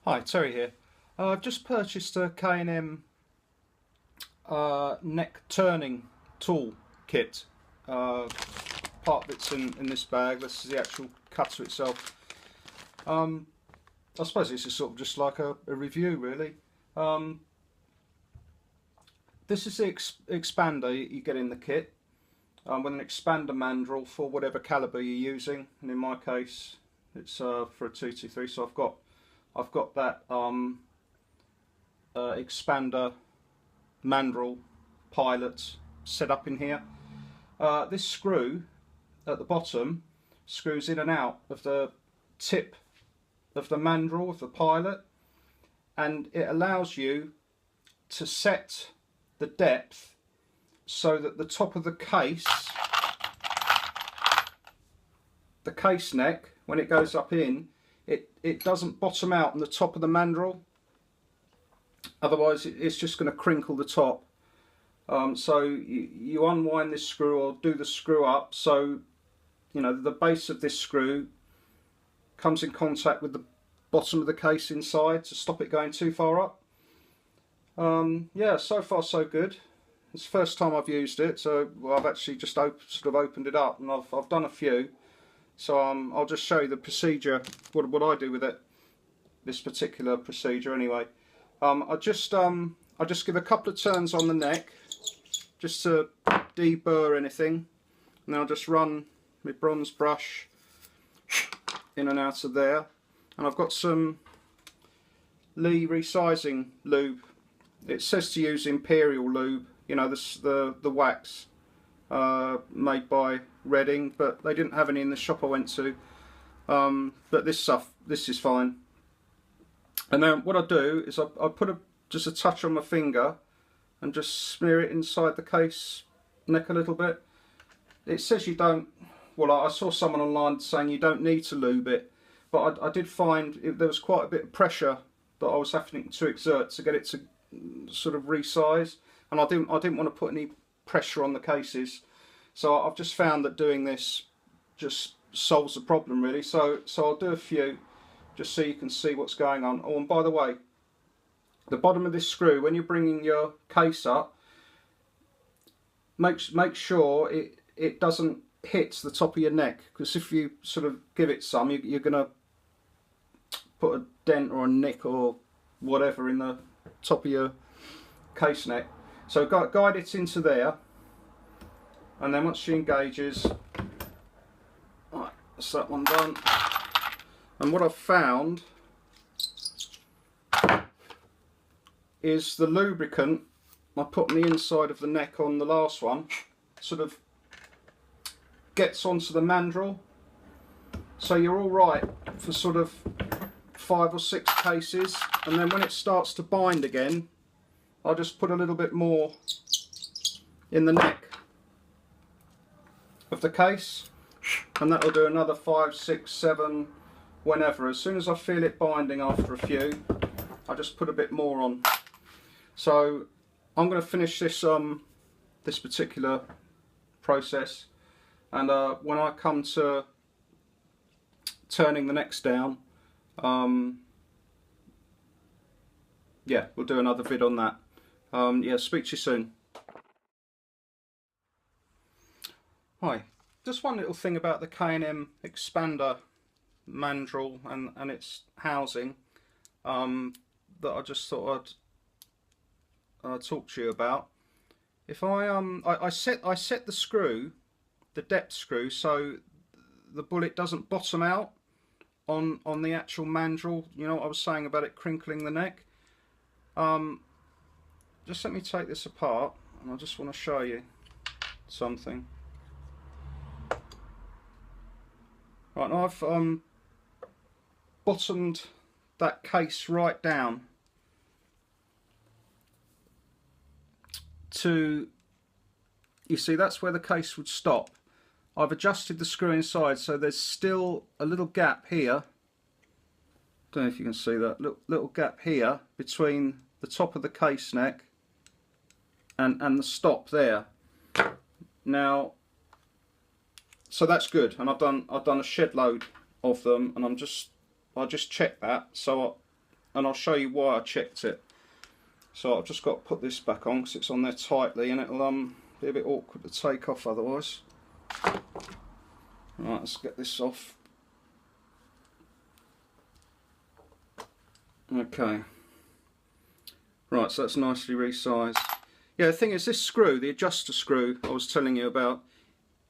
Hi, Terry here. I've just purchased a K&M neck turning tool kit. Part of it's in this bag. This is the actual cutter itself. I suppose this is sort of just like a review, really. Um, this is the expander you get in the kit with an expander mandrel for whatever caliber you're using. And in my case, it's for a 223. So I've got that expander mandrel pilot set up in here. This screw at the bottom screws in and out of the tip of the mandrel of the pilot, and it allows you to set the depth so that the top of the case neck, when it goes up in, it doesn't bottom out on the top of the mandrel. Otherwise it's just going to crinkle the top. So you unwind this screw or do the screw up so the base of this screw comes in contact with the bottom of the case inside to stop it going too far up. Yeah, so far so good. It's the first time I've used it, so I've actually just sort of opened it up, and I've done a few. So I'll just show you the procedure, what I do with it, this particular procedure anyway. I just give a couple of turns on the neck, just to deburr anything, and then I'll just run my bronze brush in and out of there. And I've got some Lee resizing lube. It says to use Imperial lube, the wax made by Reading, but they didn't have any in the shop I went to. But this is fine. And then what I do is I put just a touch on my finger and just smear it inside the case neck a little bit. It says you don't, well, I saw someone online saying you don't need to lube it, but I did find there was quite a bit of pressure that I was having to exert to get it to sort of resize, and I didn't want to put any pressure on the cases. So I've just found that doing this just solves the problem, really. So I'll do a few just so you can see what's going on. Oh, and by the way, the bottom of this screw, when you're bringing your case up, make sure it doesn't hit the top of your neck, because if you sort of give it some, you're going to put a dent or a nick or whatever in the top of your case neck. So guide it into there, and then once she engages, right, that's that one done. And what I've found is the lubricant I put on the inside of the neck on the last one sort of gets onto the mandrel, so you're all right for sort of 5 or 6 cases, and then when it starts to bind again, I'll just put a little bit more in the neck of the case, and that'll do another 5, 6, 7, whenever. As soon as I feel it binding after a few, I just put a bit more on. So I'm going to finish this this particular process, and when I come to turning the necks down, yeah, we'll do another vid on that. Yeah, speak to you soon. Hi, just one little thing about the K&M expander mandrel and its housing that I just thought I'd talk to you about. If I set the screw, the depth screw, so the bullet doesn't bottom out on the actual mandrel. You know what I was saying about it crinkling the neck. Just let me take this apart, and I just want to show you something. Right, now I've bottomed that case right down to, you see, that's where the case would stop. I've adjusted the screw inside, so there's still a little gap here. Don't know if you can see that little gap here between the top of the case neck and the stop there. Now, so that's good, and I've done a shed load of them, and I just checked that. So and I'll show you why I checked it. So I've just got to put this back on because it's on there tightly, and it'll be a bit awkward to take off otherwise. Right, let's get this off. Okay. Right, so that's nicely resized. Yeah, the thing is, this screw, the adjuster screw I was telling you about,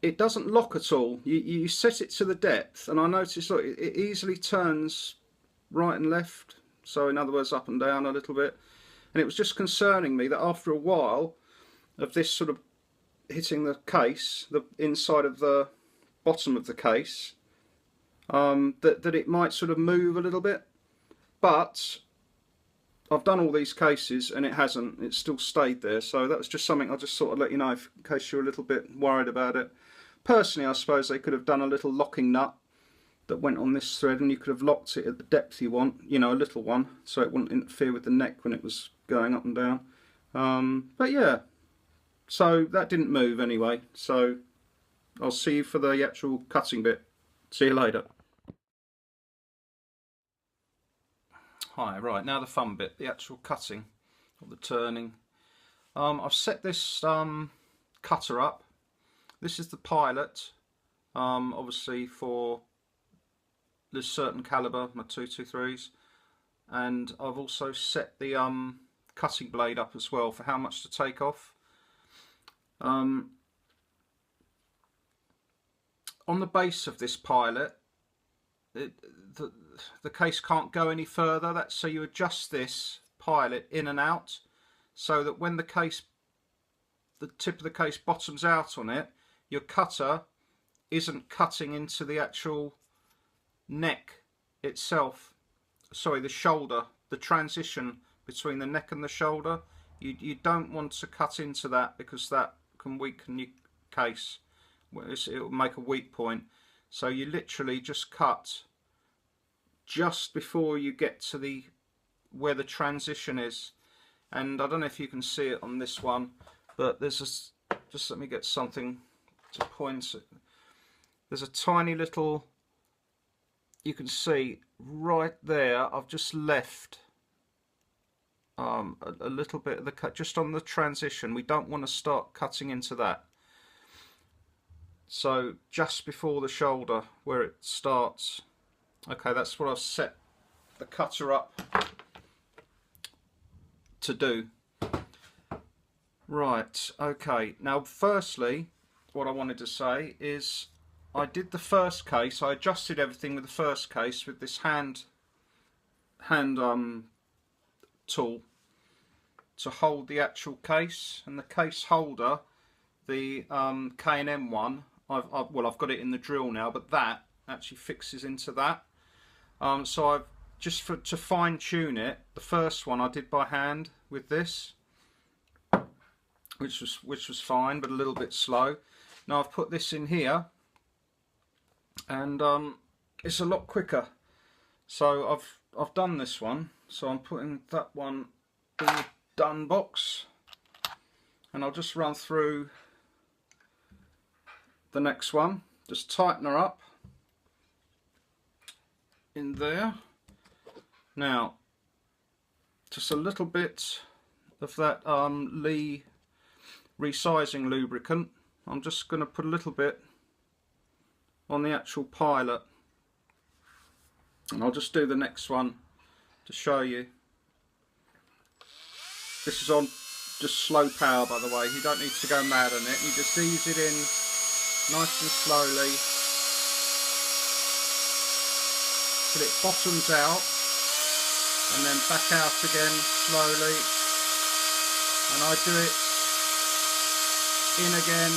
it doesn't lock at all. You set it to the depth, and I noticed, look, it easily turns right and left. So in other words, up and down a little bit. And it was just concerning me that after a while of this sort of hitting the case, the inside of the bottom of the case, that it might sort of move a little bit. But I've done all these cases and it hasn't. It's still stayed there. So that was just something I just sort of let you know in case you're a little bit worried about it. Personally, I suppose they could have done a little locking nut that went on this thread, and you could have locked it at the depth you want, you know, a little one, so it wouldn't interfere with the neck when it was going up and down. But yeah, so that didn't move anyway. So I'll see you for the actual cutting bit. See you later. Hi, right, now the fun bit, the actual cutting or the turning. I've set this cutter up. This is the pilot, obviously for this certain caliber, my 223s, and I've also set the cutting blade up as well for how much to take off. On the base of this pilot, the case can't go any further. So you adjust this pilot in and out so that when the tip of the case bottoms out on it, your cutter isn't cutting into the actual neck itself. Sorry, the shoulder, the transition between the neck and the shoulder. You don't want to cut into that because that can weaken your case. It will make a weak point. So you literally just cut just before you get to where the transition is. And I don't know if you can see it on this one, but there's just let me get something to point at. There's a tiny little, you can see right there, I've just left a little bit of the cut just on the transition. We don't want to start cutting into that. So just before the shoulder where it starts. Okay, that's what I've set the cutter up to do. Right, okay, now firstly what I wanted to say is I did the first case, I adjusted everything with the first case with this hand tool to hold the actual case, and the case holder, the K&M one, I've got it in the drill now, but that actually fixes into that. So I've just to fine tune it, the first one I did by hand with this, which was fine, but a little bit slow. Now I've put this in here, and it's a lot quicker. So I've done this one, so I'm putting that one in the done box, and I'll just run through the next one. Just tighten her up in there. Now just a little bit of that Lee resizing lubricant. I'm just going to put a little bit on the actual pilot, and I'll just do the next one to show you. This is on just slow power, by the way. You don't need to go mad on it. You just ease it in nice and slowly till it bottoms out, and then back out again slowly, and I do it in again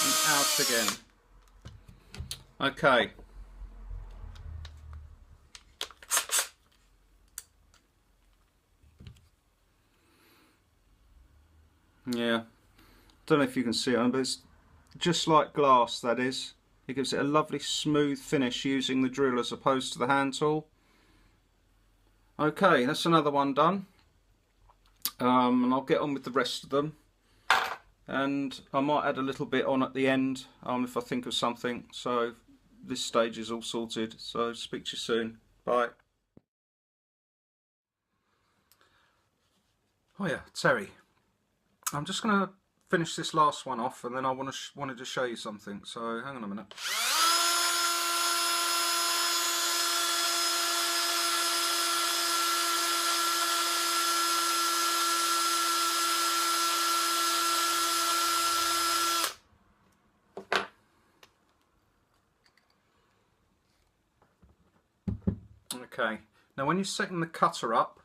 and out again. Okay. Yeah, don't know if you can see it, but it's just like glass, that is. It gives it a lovely smooth finish using the drill as opposed to the hand tool. Okay, that's another one done. And I'll get on with the rest of them. And I might add a little bit on at the end if I think of something. So this stage is all sorted. So speak to you soon. Bye. Oh yeah, Terry. I'm just going to finish this last one off, and then I wanted to show you something. So hang on a minute. Okay, now when you're setting the cutter up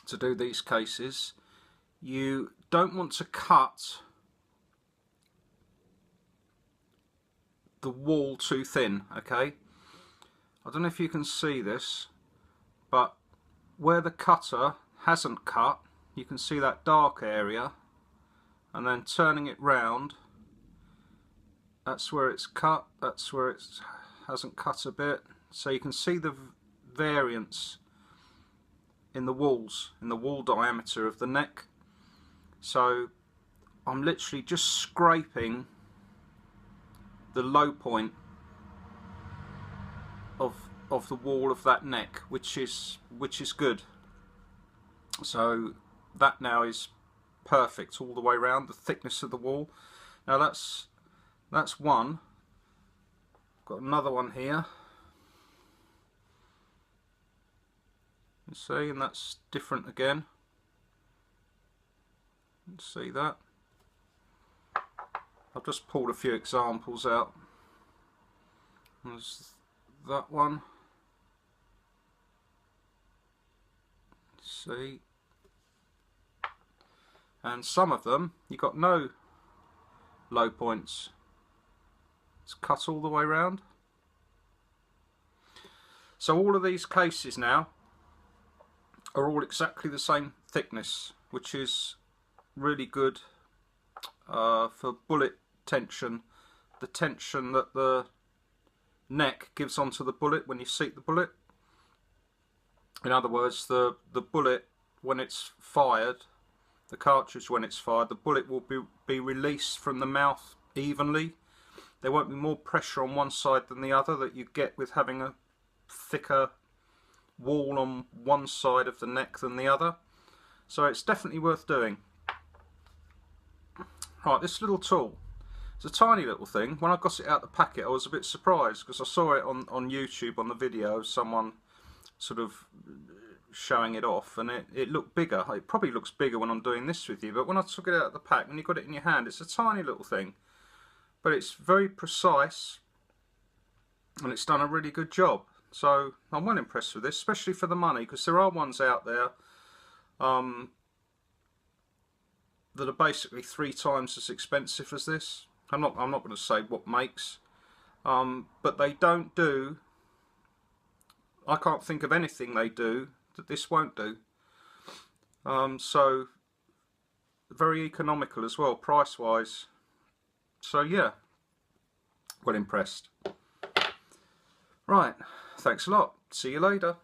to do these cases, you don't want to cut the wall too thin, okay? I don't know if you can see this, but where the cutter hasn't cut, you can see that dark area, and then turning it round, that's where it's cut, that's where it hasn't cut a bit. So you can see the variance in the walls, in the wall diameter of the neck. So I'm literally just scraping the low point of the wall of that neck, which is good. So that now is perfect all the way around, the thickness of the wall. Now that's one. Got another one here. You see, and that's different again. See that? I've just pulled a few examples out. There's that one. See? And some of them, you got no low points. It's cut all the way around. So all of these cases now are all exactly the same thickness, which is really good for bullet tension, the tension that the neck gives onto the bullet when you seat the bullet. In other words, the bullet, when it's fired, the cartridge when it's fired, the bullet will be released from the mouth evenly. There won't be more pressure on one side than the other that you get with having a thicker wall on one side of the neck than the other. So it's definitely worth doing. Right, this little tool, it's a tiny little thing. When I got it out the packet, I was a bit surprised because I saw it on YouTube on the video of someone sort of showing it off, and it looked bigger. It probably looks bigger when I'm doing this with you, but when I took it out of the pack, when you got it in your hand, it's a tiny little thing, but it's very precise and it's done a really good job. So I'm well impressed with this, especially for the money, because there are ones out there that are basically 3 times as expensive as this. I'm not going to say what makes, but they don't do. I can't think of anything they do that this won't do. So very economical as well, price wise. So yeah, well impressed. Right, thanks a lot. See you later.